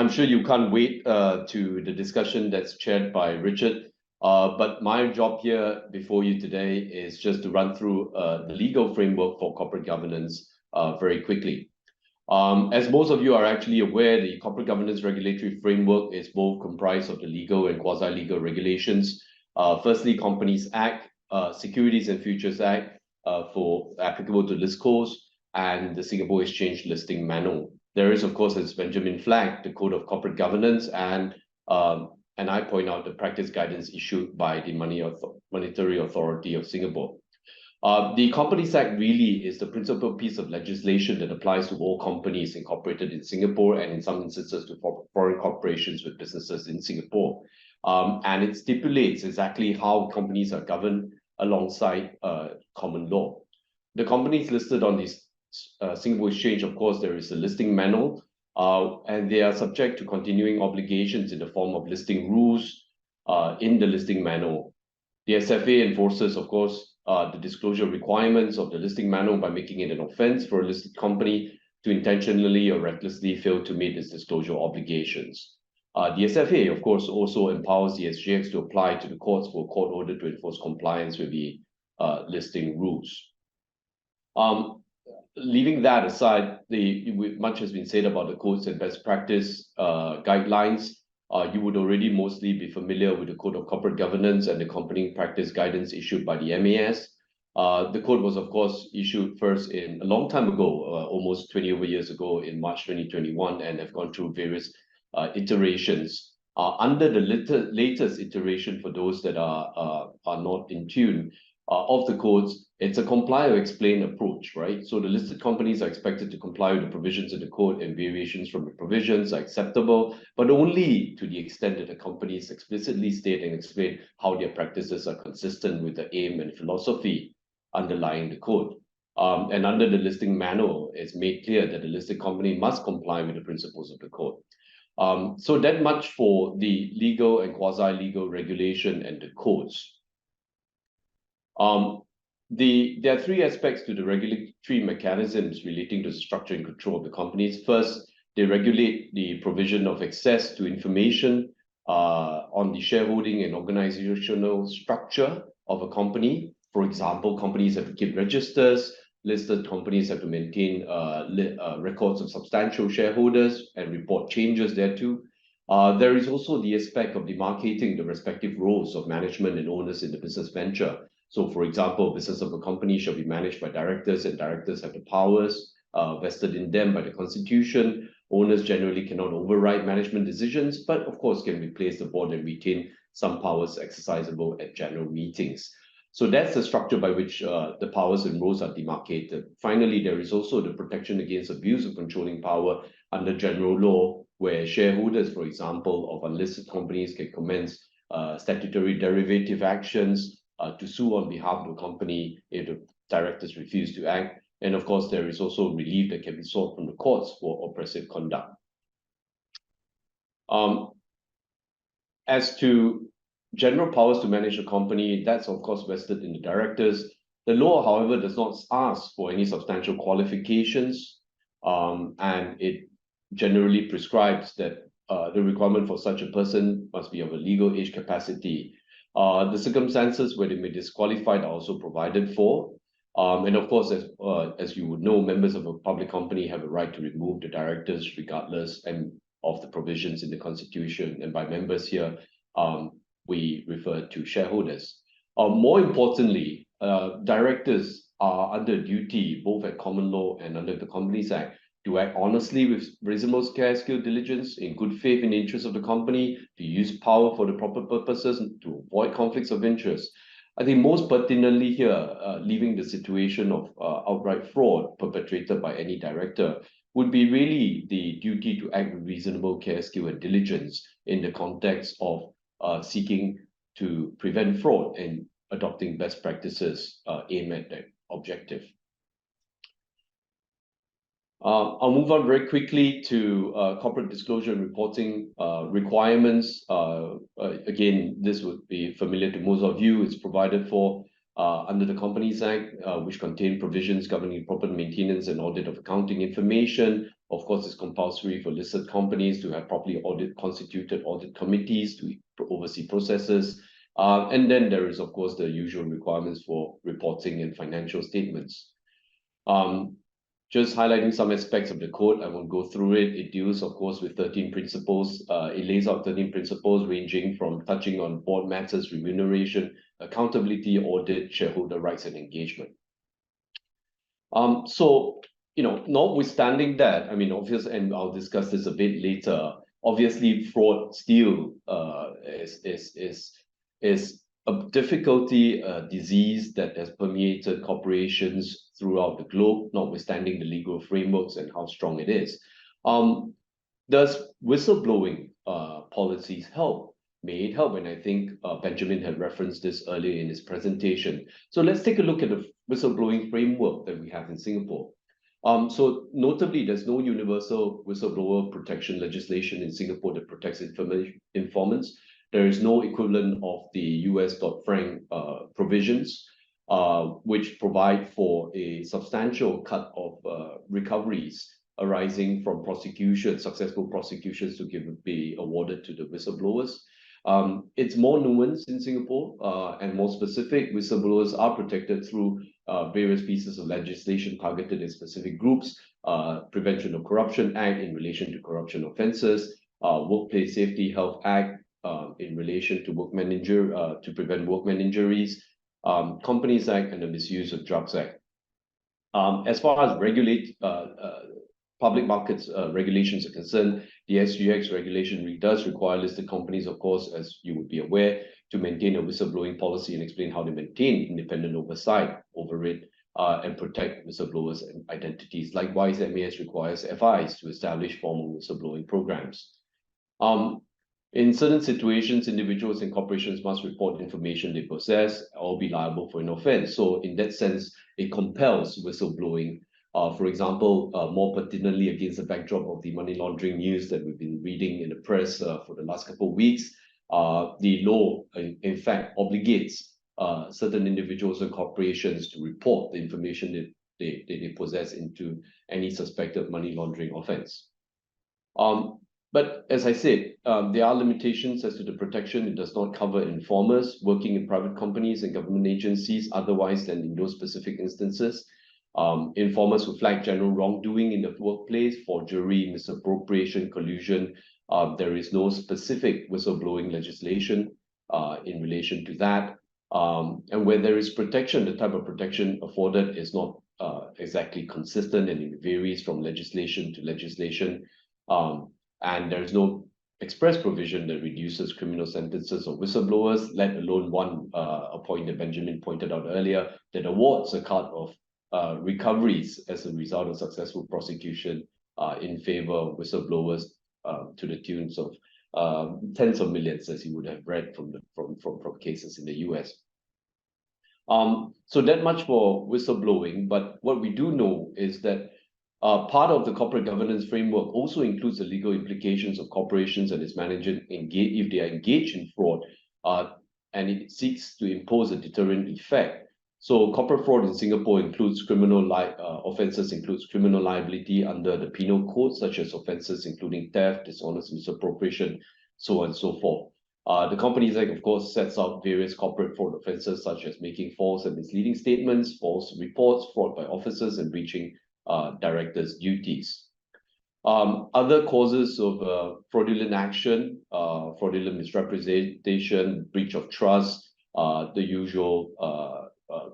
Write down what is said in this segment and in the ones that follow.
I'm sure you can't wait to the discussion that's chaired by Richard. But my job here before you today is just to run through the legal framework for corporate governance very quickly. As most of you are actually aware, the corporate governance regulatory framework is both comprised of the legal and quasi-legal regulations. Firstly, Companies Act, Securities and Futures Act for applicable to listcos, and the Singapore Exchange Listing Manual. There is, of course, as Benjamin flagged, the Code of Corporate Governance, and I point out the practice guidance issued by the Monetary Authority of Singapore. The Companies Act really is the principal piece of legislation that applies to all companies incorporated in Singapore and in some instances to foreign corporations with businesses in Singapore. And it stipulates exactly how companies are governed alongside common law. The companies listed on this Singapore Exchange, of course, there is a listing manual, and they are subject to continuing obligations in the form of listing rules in the listing manual. The SFA enforces, of course, the disclosure requirements of the listing manual by making it an offense for a listed company to intentionally or recklessly fail to meet its disclosure obligations. The SFA, of course, also empowers the SGX to apply to the courts for a court order to enforce compliance with the listing rules. Leaving that aside, much has been said about the codes and best practice guidelines. You would already mostly be familiar with the Code of Corporate Governance and the accompanying practice guidance issued by the MAS. The code was, of course, issued first a long time ago, almost 20 over years ago in March 2021, and have gone through various iterations. Under the latest iteration, for those that are not in tune of the codes, it's a comply or explain approach, right? So the listed companies are expected to comply with the provisions of the code, and variations from the provisions are acceptable, but only to the extent that the companies explicitly state and explain how their practices are consistent with the aim and philosophy underlying the code. And under the listing manual, it's made clear that the listed company must comply with the principles of the code. So that much for the legal and quasi-legal regulation and the codes. There are three aspects to the regulatory mechanisms relating to the structure and control of the companies. First, they regulate the provision of access to information on the shareholding and organizational structure of a company. For example, companies have to keep registers. Listed companies have to maintain records of substantial shareholders and report changes thereto. There is also the aspect of demarcating the respective roles of management and owners in the business venture. So, for example, business of a company shall be managed by directors, and directors have the powers vested in them by the Constitution. Owners generally cannot override management decisions, but of course can replace the board and retain some powers exercisable at general meetings. So that's the structure by which the powers and roles are demarcated. Finally, there is also the protection against abuse of controlling power under general law, where shareholders, for example, of unlisted companies can commence statutory derivative actions to sue on behalf of the company if the directors refuse to act. And of course, there is also relief that can be sought from the courts for oppressive conduct. As to general powers to manage a company, that's of course vested in the directors. The law, however, does not ask for any substantial qualifications, and it generally prescribes that the requirement for such a person must be of a legal age capacity. The circumstances where they may be disqualified are also provided for. And of course, as you would know, members of a public company have a right to remove the directors regardless of the provisions in the Constitution. And by members here, we refer to shareholders. More importantly, directors are under duty, both at common law and under the Companies Act, to act honestly with reasonable care, skill, diligence, in good faith in the interest of the company, to use power for the proper purposes, to avoid conflicts of interest. I think most pertinently here, leaving the situation of outright fraud perpetrated by any director would be really the duty to act with reasonable care, skill, and diligence in the context of seeking to prevent fraud and adopting best practices aimed at that objective. I'll move on very quickly to corporate disclosure and reporting requirements. Again, this would be familiar to most of you. It's provided for under the Companies Act, which contain provisions governing proper maintenance and audit of accounting information. Of course, it's compulsory for listed companies to have properly constituted audit committees to oversee processes. And then there is, of course, the usual requirements for reporting and financial statements. Just highlighting some aspects of the code, I won't go through it. It deals, of course, with 13 principles. It lays out 13 principles ranging from touching on board matters, remuneration, accountability, audit, shareholder rights, and engagement. So, notwithstanding that, I mean, obviously, and I'll discuss this a bit later, obviously, fraud still is a difficulty, a disease that has permeated corporations throughout the globe, notwithstanding the legal frameworks and how strong it is. Does whistleblowing policies help? May it help? And I think Benjamin had referenced this earlier in his presentation. So let's take a look at the whistleblowing framework that we have in Singapore. So notably, there's no universal whistleblower protection legislation in Singapore that protects informants. There is no equivalent of the US Dodd-Frank provisions, which provide for a substantial cut of recoveries arising from successful prosecutions to be awarded to the whistleblowers. It's more nuanced in Singapore and more specific. Whistleblowers are protected through various pieces of legislation targeted at specific groups, Prevention of Corruption Act in relation to corruption offences, Workplace Safety Health Act in relation to to prevent workmen injuries, Companies Act, and the Misuse of Drugs Act. As far as public markets regulations are concerned, the SGX regulation does require listed companies, of course, as you would be aware, to maintain a whistleblowing policy and explain how they maintain independent oversight over it and protect whistleblowers' identities. Likewise, MAS requires FIs to establish formal whistleblowing programs. In certain situations, individuals and corporations must report information they possess or be liable for an offense. So in that sense, it compels whistleblowing. For example, more pertinently against the backdrop of the money laundering news that we've been reading in the press for the last couple of weeks, the law, in fact, obligates certain individuals and corporations to report the information that they possess into any suspected money laundering offense. But as I said, there are limitations as to the protection. It does not cover informers working in private companies and government agencies otherwise than in those specific instances. Informers who flag general wrongdoing in the workplace, forgery, misappropriation, collusion. There is no specific whistleblowing legislation in relation to that. And where there is protection, the type of protection afforded is not exactly consistent, and it varies from legislation to legislation. And there is no express provision that reduces criminal sentences of whistleblowers, let alone a point that Benjamin pointed out earlier, that awards a cut of recoveries as a result of successful prosecution in favor of whistleblowers to the tunes of tens of millions, as you would have read from cases in the US. So that much for whistleblowing, but what we do know is that part of the corporate governance framework also includes the legal implications of corporations and its management if they are engaged in fraud, and it seeks to impose a deterrent effect. So corporate fraud in Singapore includes offences includes criminal liability under the penal code, such as offences including theft, dishonest misappropriation, so on and so forth. The Companies Act, of course, sets out various corporate fraud offences, such as making false and misleading statements, false reports, fraud by officers, and breaching directors' duties. Other causes of fraudulent action, fraudulent misrepresentation, breach of trust, the usual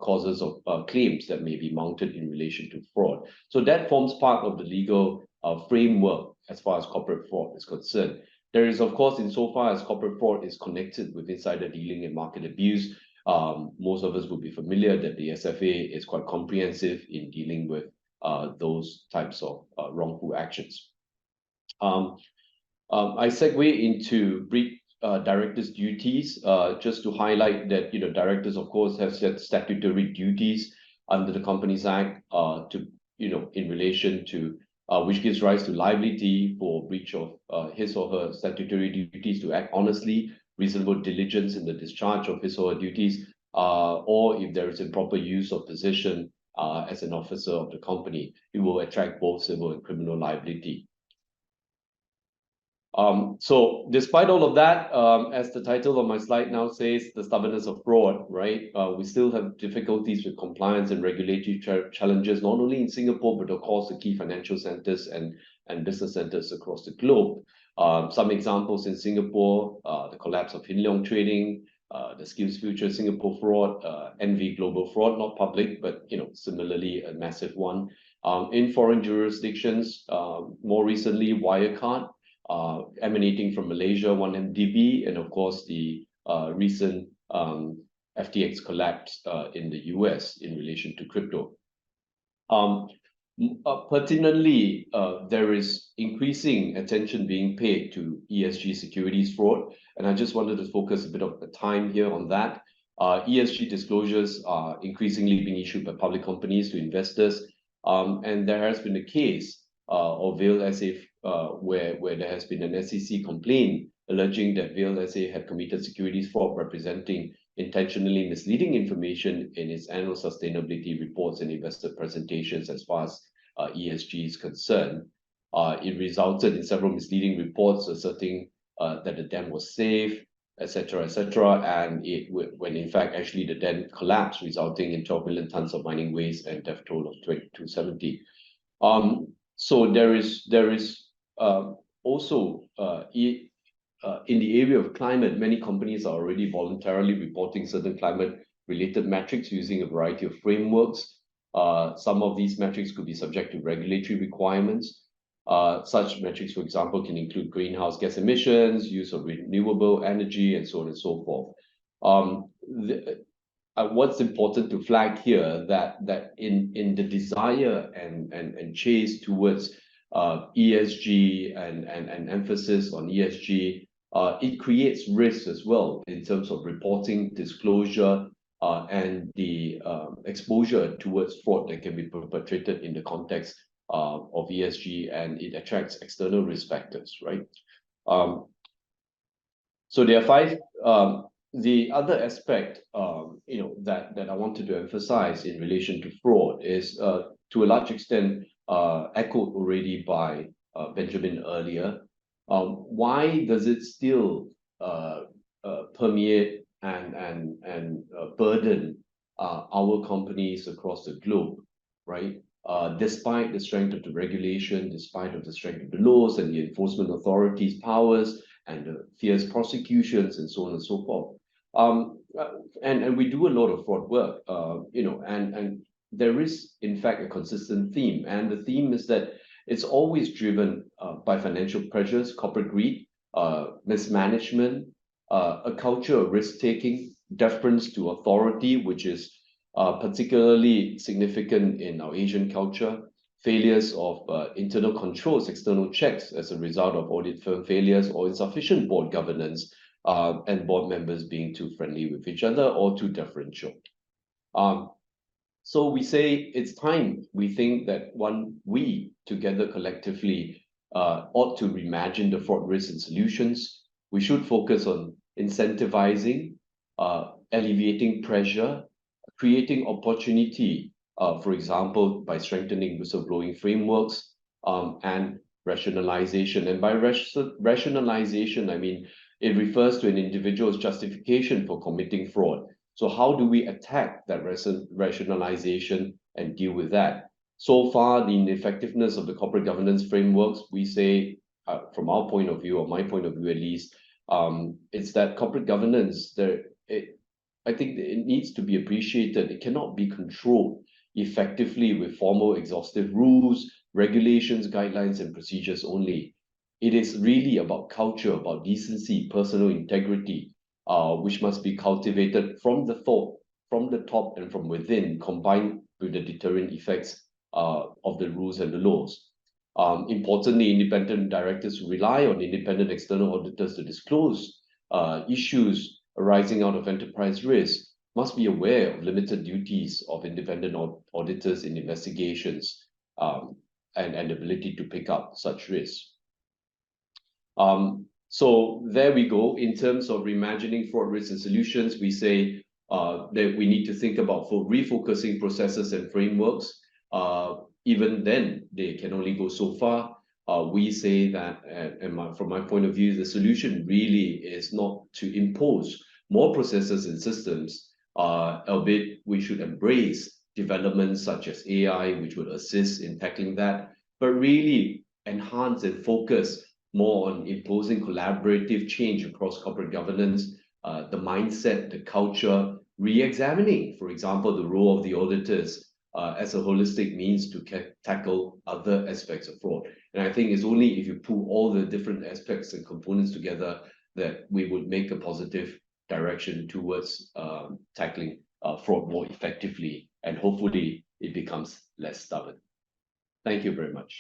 causes of claims that may be mounted in relation to fraud. So that forms part of the legal framework as far as corporate fraud is concerned. There is, of course, insofar as corporate fraud is connected with insider dealing and market abuse, most of us will be familiar that the SFA is quite comprehensive in dealing with those types of wrongful actions. I segue into directors' duties, just to highlight that directors, of course, have set statutory duties under the Companies Act in relation to which gives rise to liability for breach of his or her statutory duties to act honestly, reasonable diligence in the discharge of his or her duties, or if there is improper use of position as an officer of the company, it will attract both civil and criminal liability. So despite all of that, as the title of my slide now says, the stubbornness of fraud, right? We still have difficulties with compliance and regulatory challenges, not only in Singapore, but of course the key financial centers and business centers across the globe. Some examples in Singapore, the collapse of Hin Leong Trading, the Skills Future Singapore fraud, NV Global fraud, not public, but similarly a massive one. In foreign jurisdictions, more recently Wirecard, emanating from Malaysia, 1MDB, and of course the recent FTX collapse in the US in relation to crypto. Pertinently, there is increasing attention being paid to ESG securities fraud, and I just wanted to focus a bit of the time here on that. ESG disclosures are increasingly being issued by public companies to investors, and there has been a case of Veil SA where there has been an SEC complaint alleging that Veil SA had committed securities fraud representing intentionally misleading information in its annual sustainability reports and investor presentations as far as ESG is concerned. It resulted in several misleading reports asserting that the dam was safe, etc., and when in fact actually the dam collapsed, resulting in 12 million tons of mining waste and death toll of 270. So there is also in the area of climate, many companies are already voluntarily reporting certain climate-related metrics using a variety of frameworks. Some of these metrics could be subject to regulatory requirements. Such metrics, for example, can include greenhouse gas emissions, use of renewable energy, and so on and so forth. What's important to flag here that in the desire and chase towards ESG and emphasis on ESG, it creates risks as well in terms of reporting, disclosure, and the exposure towards fraud that can be perpetrated in the context of ESG, and it attracts external risk factors, right? So there are five. The other aspect, that I wanted to emphasize in relation to fraud is, to a large extent, echoed already by Benjamin earlier. Why does it still permeate and burden our companies across the globe, right? Despite the strength of the regulation, despite of the strength of the laws and the enforcement authorities' powers and the fierce prosecutions and so on and so forth. And we do a lot of fraud work, and there is in fact a consistent theme, and the theme is that it's always driven by financial pressures, corporate greed, mismanagement, a culture of risk-taking, deference to authority, which is particularly significant in our Asian culture, failures of internal controls, external checks as a result of audit firm failures or insufficient board governance, and board members being too friendly with each other or too deferential. So we say it's time, we think that we together collectively ought to reimagine the fraud risk and solutions. We should focus on incentivizing, alleviating pressure, creating opportunity, for example, by strengthening whistleblowing frameworks, and rationalization. And by rationalization, I mean, it refers to an individual's justification for committing fraud. So how do we attack that rationalization and deal with that? So far, the ineffectiveness of the corporate governance frameworks, we say, from our point of view, or my point of view at least, it's that corporate governance, I think it needs to be appreciated. It cannot be controlled effectively with formal, exhaustive rules, regulations, guidelines, and procedures only. It is really about culture, about decency, personal integrity, which must be cultivated from the top and from within, combined with the deterrent effects of the rules and the laws. Importantly, independent directors who rely on independent external auditors to disclose issues arising out of enterprise risk must be aware of limited duties of independent auditors in investigations, and ability to pick up such risks. So there we go. In terms of reimagining fraud risk and solutions, we say that we need to think about for refocusing processes and frameworks. Even then, they can only go so far. We say that, from my point of view, the solution really is not to impose more processes and systems, albeit we should embrace developments such as AI, which would assist in tackling that, but really enhance and focus more on imposing collaborative change across corporate governance, the mindset, the culture, re-examining, for example, the role of the auditors as a holistic means to tackle other aspects of fraud. And I think it's only if you pull all the different aspects and components together that we would make a positive direction towards tackling fraud more effectively, and hopefully it becomes less stubborn. Thank you very much.